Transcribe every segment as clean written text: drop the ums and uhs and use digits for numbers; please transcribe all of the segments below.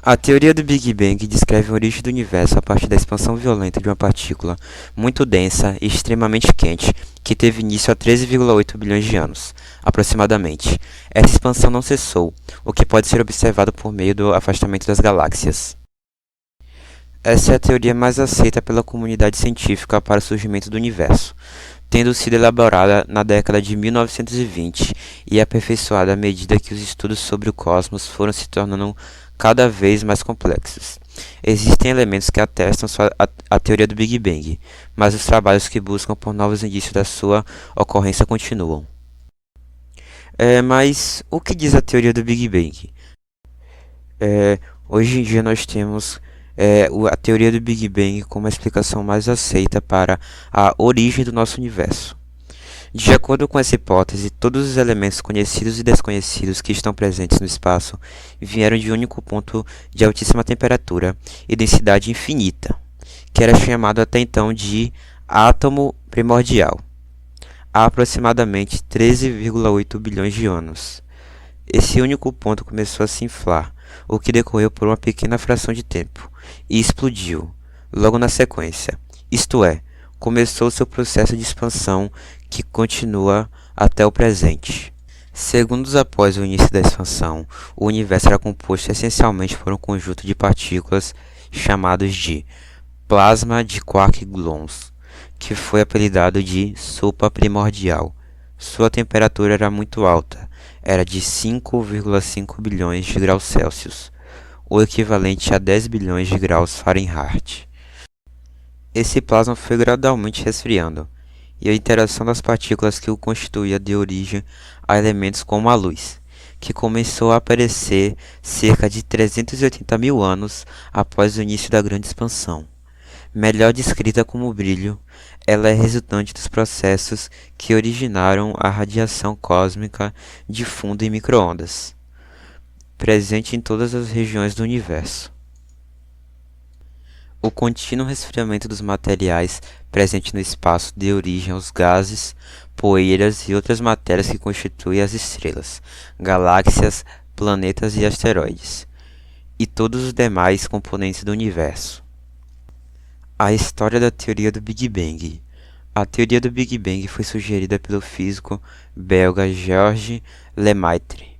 A teoria do Big Bang descreve a origem do universo a partir da expansão violenta de uma partícula muito densa e extremamente quente, que teve início há 13,8 bilhões de anos, aproximadamente. Essa expansão não cessou, o que pode ser observado por meio do afastamento das galáxias. Essa é a teoria mais aceita pela comunidade científica para o surgimento do universo, tendo sido elaborada na década de 1920 e aperfeiçoada à medida que os estudos sobre o cosmos foram se tornando cada vez mais complexos. Existem elementos que atestam a teoria do Big Bang, mas os trabalhos que buscam por novos indícios da sua ocorrência continuam. Mas o que diz a teoria do Big Bang? Hoje em dia nós temos a teoria do Big Bang como a explicação mais aceita para a origem do nosso universo. De acordo com essa hipótese, todos os elementos conhecidos e desconhecidos que estão presentes no espaço vieram de um único ponto de altíssima temperatura e densidade infinita, que era chamado até então de átomo primordial, há aproximadamente 13,8 bilhões de anos. Esse único ponto começou a se inflar, o que decorreu por uma pequena fração de tempo, e explodiu, logo na sequência, isto é, começou seu processo de expansão que continua até o presente. Segundos após o início da expansão, o universo era composto essencialmente por um conjunto de partículas chamados de plasma de quark-gluons, que foi apelidado de sopa primordial. Sua temperatura era muito alta, era de 5,5 bilhões de graus Celsius, o equivalente a 10 bilhões de graus Fahrenheit. Esse plasma foi gradualmente resfriando, e a interação das partículas que o constituía deu origem a elementos como a luz, que começou a aparecer cerca de 380 mil anos após o início da grande expansão. Melhor descrita como brilho, ela é resultante dos processos que originaram a radiação cósmica de fundo em micro-ondas, presente em todas as regiões do universo. O contínuo resfriamento dos materiais presente no espaço deu origem aos gases, poeiras e outras matérias que constituem as estrelas, galáxias, planetas e asteroides, e todos os demais componentes do universo. A história da teoria do Big Bang. A teoria do Big Bang foi sugerida pelo físico belga Georges Lemaitre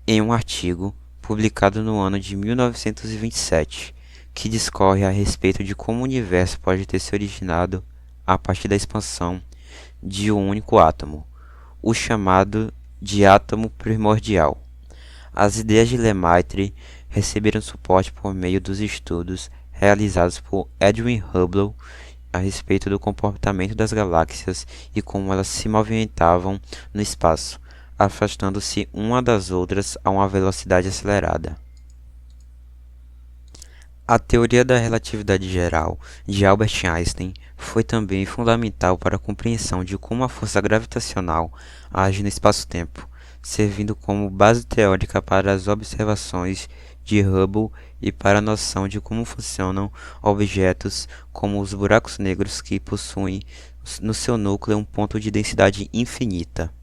em um artigo publicado no ano de 1927, que discorre a respeito de como o universo pode ter se originado a partir da expansão de um único átomo, o chamado de átomo primordial. As ideias de Lemaitre receberam suporte por meio dos estudos realizados por Edwin Hubble a respeito do comportamento das galáxias e como elas se movimentavam no espaço, afastando-se uma das outras a uma velocidade acelerada. A teoria da relatividade geral de Albert Einstein foi também fundamental para a compreensão de como a força gravitacional age no espaço-tempo, servindo como base teórica para as observações de Hubble e para a noção de como funcionam objetos como os buracos negros que possuem no seu núcleo um ponto de densidade infinita.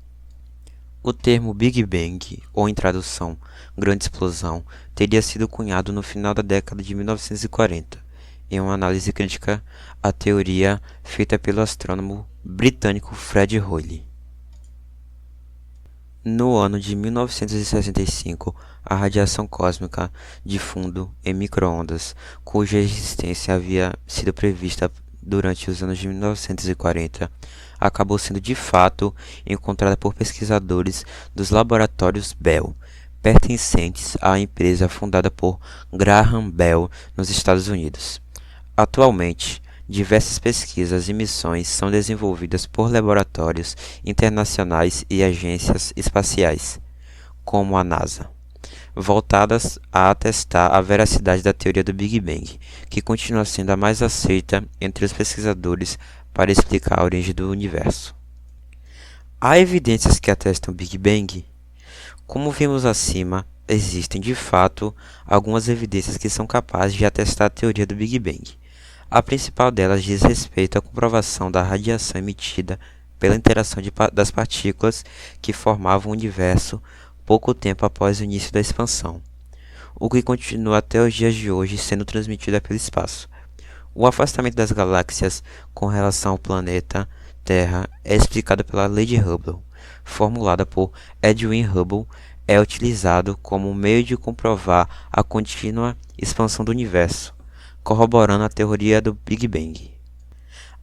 O termo Big Bang, ou em tradução, Grande Explosão, teria sido cunhado no final da década de 1940, em uma análise crítica à teoria feita pelo astrônomo britânico Fred Hoyle. No ano de 1965, a radiação cósmica de fundo em micro-ondas, cuja existência havia sido prevista durante os anos de 1940, acabou sendo de fato encontrada por pesquisadores dos laboratórios Bell, pertencentes à empresa fundada por Graham Bell nos Estados Unidos. Atualmente, diversas pesquisas e missões são desenvolvidas por laboratórios internacionais e agências espaciais, como a NASA, voltadas a atestar a veracidade da teoria do Big Bang, que continua sendo a mais aceita entre os pesquisadores para explicar a origem do universo. Há evidências que atestam o Big Bang? Como vimos acima, existem de fato algumas evidências que são capazes de atestar a teoria do Big Bang. A principal delas diz respeito à comprovação da radiação emitida pela interação das partículas que formavam o universo pouco tempo após o início da expansão. o que continua até os dias de hoje sendo transmitida pelo espaço. O afastamento das galáxias com relação ao planeta Terra é explicado pela lei de Hubble, formulada por Edwin Hubble, é utilizado como meio de comprovar a contínua expansão do universo, corroborando a teoria do Big Bang.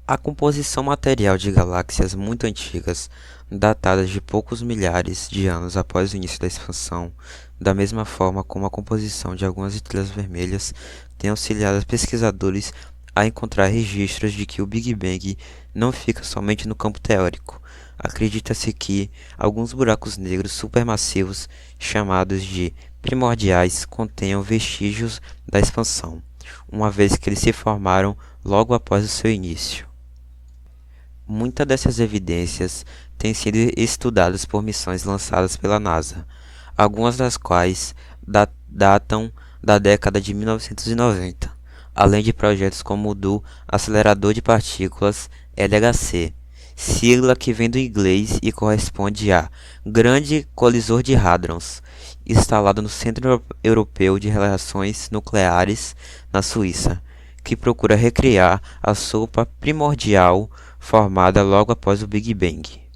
A composição material de galáxias muito antigas, datadas de poucos milhares de anos após o início da expansão, da mesma forma como a composição de algumas estrelas vermelhas, tem auxiliado pesquisadores a encontrar registros de que o Big Bang não fica somente no campo teórico. Acredita-se que alguns buracos negros supermassivos, chamados de primordiais, contenham vestígios da expansão, uma vez que eles se formaram logo após o seu início. Muitas dessas evidências têm sido estudadas por missões lançadas pela NASA, algumas das quais datam da década de 1990, além de projetos como o do Acelerador de Partículas LHC, sigla que vem do inglês e corresponde a Grande Colisor de Hadrons, instalado no Centro Europeu de Relações Nucleares, na Suíça, que procura recriar a sopa primordial formada logo após o Big Bang.